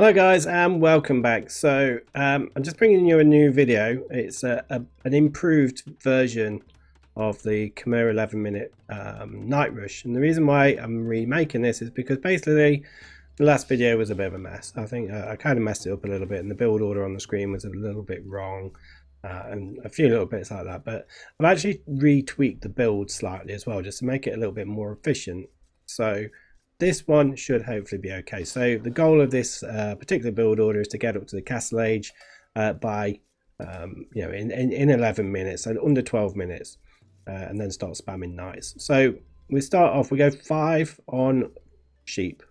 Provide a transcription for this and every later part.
Hello guys and welcome back. I'm just bringing you a new video. It's an improved version of the Khmer 11-minute night rush, and the reason why I'm remaking this is because basically the last video was a bit of a mess. I think I kind of messed it up a little bit, and the build order on the screen was a little bit wrong, and a few little bits like that. But I've actually retweaked the build slightly as well, just to make it a little bit more efficient. So this one should hopefully be okay. So the goal of this particular build order is to get up to the castle age by in 11 minutes and under 12 minutes, and then start spamming knights. So we start off, we go 5 on sheep.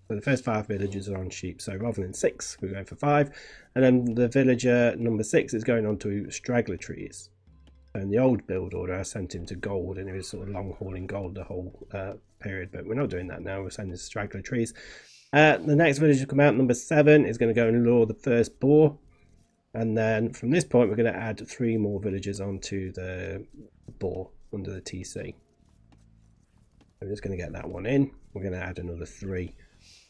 So the first 5 villagers are on sheep, so rather than 6 we go for 5, and then the villager number 6 is going on to straggler trees. And the old build order, I sent him to gold, and he was sort of long hauling gold the whole period, but we're not doing that now. We're sending straggler trees. The next village to come out, number 7, is going to go and lure the first boar, and then from this point we're going to add 3 more villagers onto the boar under the TC. I'm just going to get that one in. We're going to add another 3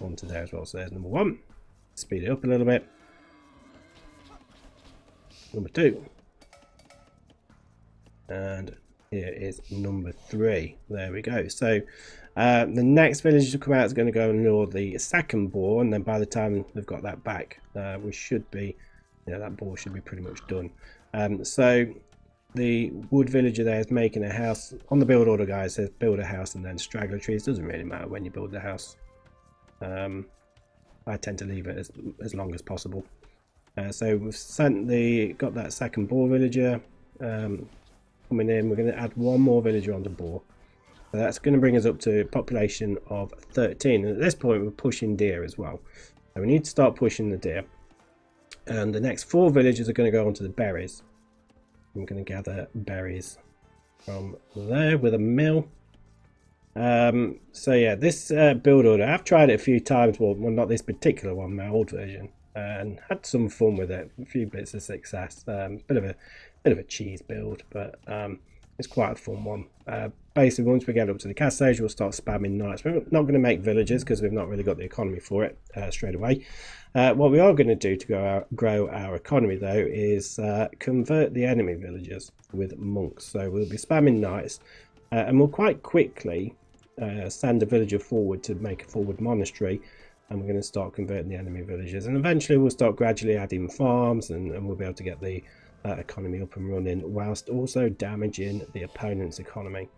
onto there as well. So there's number 1. Speed it up a little bit. Number 2. And here is number 3. There we go. So the next village to come out is going to go and lure the second boar, and then by the time they've got that back, we should be, that boar should be pretty much done. So the wood villager there is making a house. On the build order, guys, says build a house and then straggler trees. Doesn't really matter when you build the house. I tend to leave it as long as possible. So we've got that second boar villager coming in. We're going to add 1 more villager on the boar. So that's going to bring us up to a population of 13. And at this point we're pushing deer as well. So we need to start pushing the deer. And the next 4 villagers are going to go onto the berries. I'm going to gather berries from there with a mill. So yeah, this build order, I've tried it a few times. Well, not this particular one, my old version, and had some fun with it. A few bits of success. Bit of a cheese build, but it's quite a fun one. Basically, once we get up to the cast stage, we'll start spamming knights. We're not going to make villagers because we've not really got the economy for it straight away. What we are going to do to grow our economy, though, is convert the enemy villagers with monks. So we'll be spamming knights, and we'll quite quickly send a villager forward to make a forward monastery, and we're going to start converting the enemy villagers, and eventually we'll start gradually adding farms, and we'll be able to get the economy up and running whilst also damaging the opponent's economy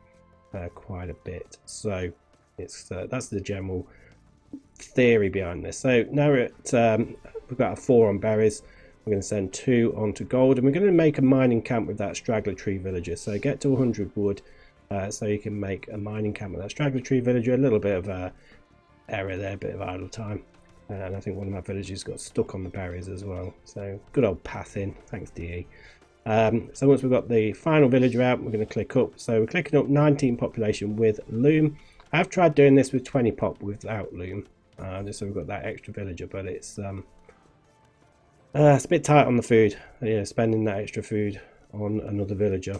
quite a bit. So it's that's the general theory behind this. So now we're at we've got a 4 on berries. We're going to send 2 onto gold, and we're going to make a mining camp with that straggler tree villager. So get to 100 wood, so you can make a mining camp with that straggler tree villager. A little bit of error there, a bit of idle time. And I think one of my villagers got stuck on the berries as well. So good old pathing, thanks DE. So once we've got the final villager out, we're going to click up. So we're clicking up 19 population with loom. I've tried doing this with 20 pop without loom, just so we've got that extra villager, but it's a bit tight on the food. Spending that extra food on another villager,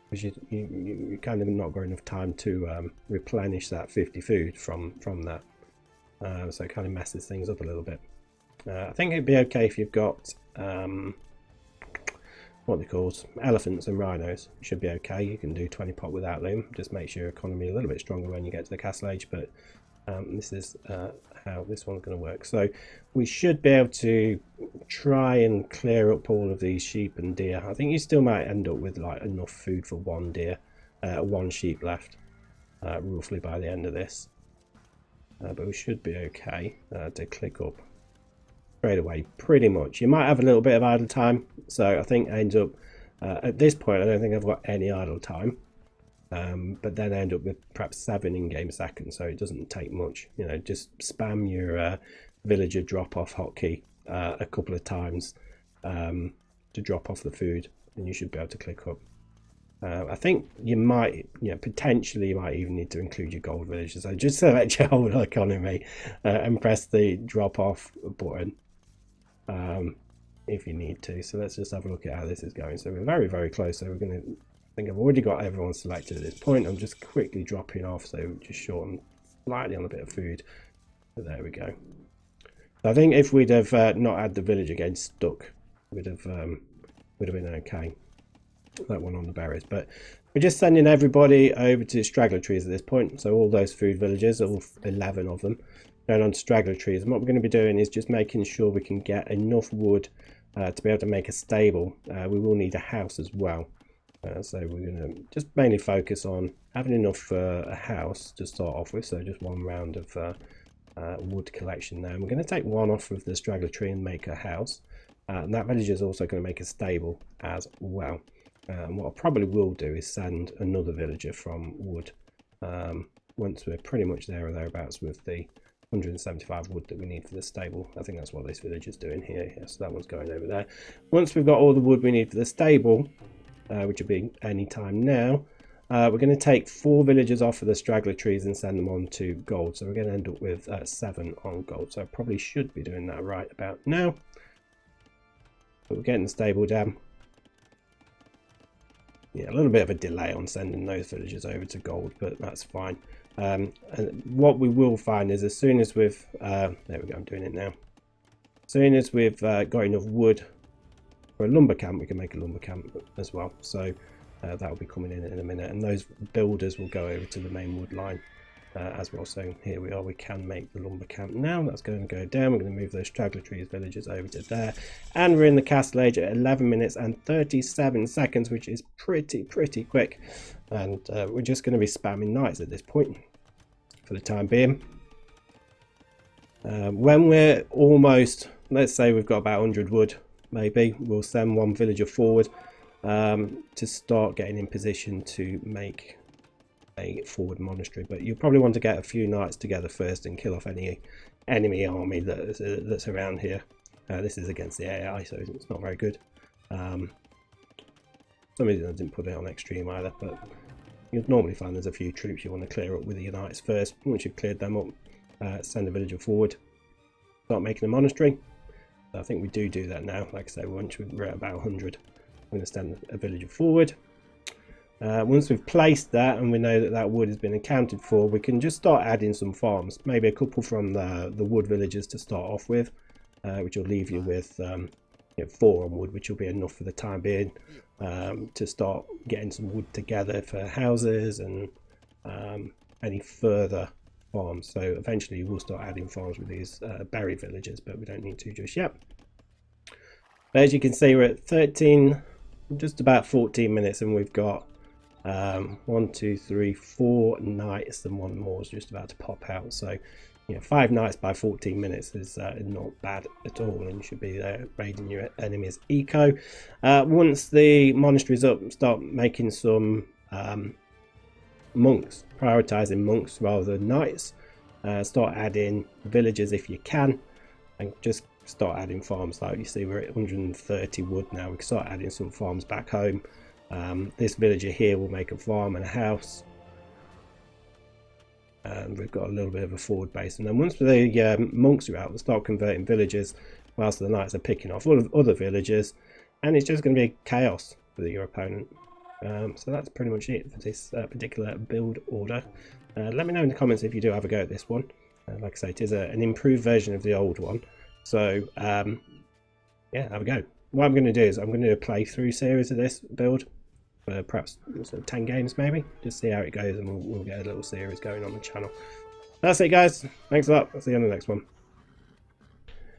because you kind of not got enough time to replenish that 50 food from that. So it kind of messes things up a little bit. I think it'd be okay if you've got what they call elephants and rhinos. It should be okay. You can do 20 pot without loom. Just makes your economy a little bit stronger when you get to the castle age. But this is how this one's going to work. So we should be able to try and clear up all of these sheep and deer. I think you still might end up with like enough food for 1 deer, 1 sheep left, roughly by the end of this. But we should be okay to click up straight away, pretty much. You might have a little bit of idle time, so I think I end up at this point I don't think I've got any idle time, but then I end up with perhaps 7 in-game seconds, so it doesn't take much. Just spam your villager drop off hotkey a couple of times to drop off the food, and you should be able to click up. I think you might, potentially you might even need to include your gold villagers. So just select your whole economy and press the drop off button if you need to. So let's just have a look at how this is going. So we're very, very close. So we're going to, I think I've already got everyone selected at this point. I'm just quickly dropping off, so just shorten slightly on a bit of food. So there we go. I think if we'd have not had the village again stuck, would have been okay. That one on the berries, but we're just sending everybody over to straggler trees at this point. So all those food villages, all 11 of them, going on to straggler trees. And what we're going to be doing is just making sure we can get enough wood to be able to make a stable. We will need a house as well. So we're going to just mainly focus on having enough for a house to start off with. So just one round of wood collection there. And we're going to take one off of the straggler tree and make a house. And that village is also going to make a stable as well. What I probably will do is send another villager from wood once we're pretty much there or thereabouts with the 175 wood that we need for the stable. I think that's what this village is doing here. Yeah, so that one's going over there. Once we've got all the wood we need for the stable, which will be any time now, we're going to take 4 villagers off of the straggler trees and send them on to gold. So we're going to end up with 7 on gold. So I probably should be doing that right about now. But we're getting the stable down. Yeah, a little bit of a delay on sending those villagers over to gold, but that's fine. And what we will find is as soon as we've there we go, I'm doing it now. As soon as we've got enough wood for a lumber camp, we can make a lumber camp as well. So that will be coming in a minute, and those builders will go over to the main wood line as well. So here we are, we can make the lumber camp now. That's going to go down. We're going to move those straggler trees villagers over to there, and we're in the castle age at 11 minutes and 37 seconds, which is pretty quick. And we're just going to be spamming knights at this point for the time being. When we're almost, let's say we've got about 100 wood, maybe we'll send one villager forward to start getting in position to make a forward monastery. But you probably want to get a few knights together first and kill off any enemy army that's around here. This is against the AI, so it's not very good. Somebody didn't put it on extreme either, but you'd normally find there's a few troops you want to clear up with your knights first. Once you've cleared them up, send a villager forward, start making a monastery. So I think we do that now. Like I say, once we're at about 100, I'm going to send a villager forward. Once we've placed that and we know that wood has been accounted for, we can just start adding some farms, maybe a couple from the wood villages to start off with, which will leave you with 4 on wood, which will be enough for the time being, to start getting some wood together for houses and any further farms. So eventually we'll start adding farms with these berry villages, but we don't need to just yet. But as you can see, we're at 13, just about 14 minutes, and we've got 1, 2, 3, 4 knights, and one more is just about to pop out. So 5 knights by 14 minutes is not bad at all, and you should be there raiding your enemy's eco. Once the monastery's up, start making some monks, prioritizing monks rather than knights. Start adding villagers if you can, and just start adding farms. Like you see, we're at 130 wood now. We can start adding some farms back home. This villager here will make a farm and a house, and we've got a little bit of a forward base. And then once the monks are out, we'll start converting villagers whilst the knights are picking off other villagers, and it's just going to be chaos for your opponent. So that's pretty much it for this particular build order. Let me know in the comments if you do have a go at this one. Like I say, it is an improved version of the old one. So yeah, have a go. What I'm going to do is I'm going to do a playthrough series of this build for perhaps sort of 10 games maybe, just see how it goes, and we'll get a little series going on the channel. That's it guys, thanks a lot, I'll see you on the next one.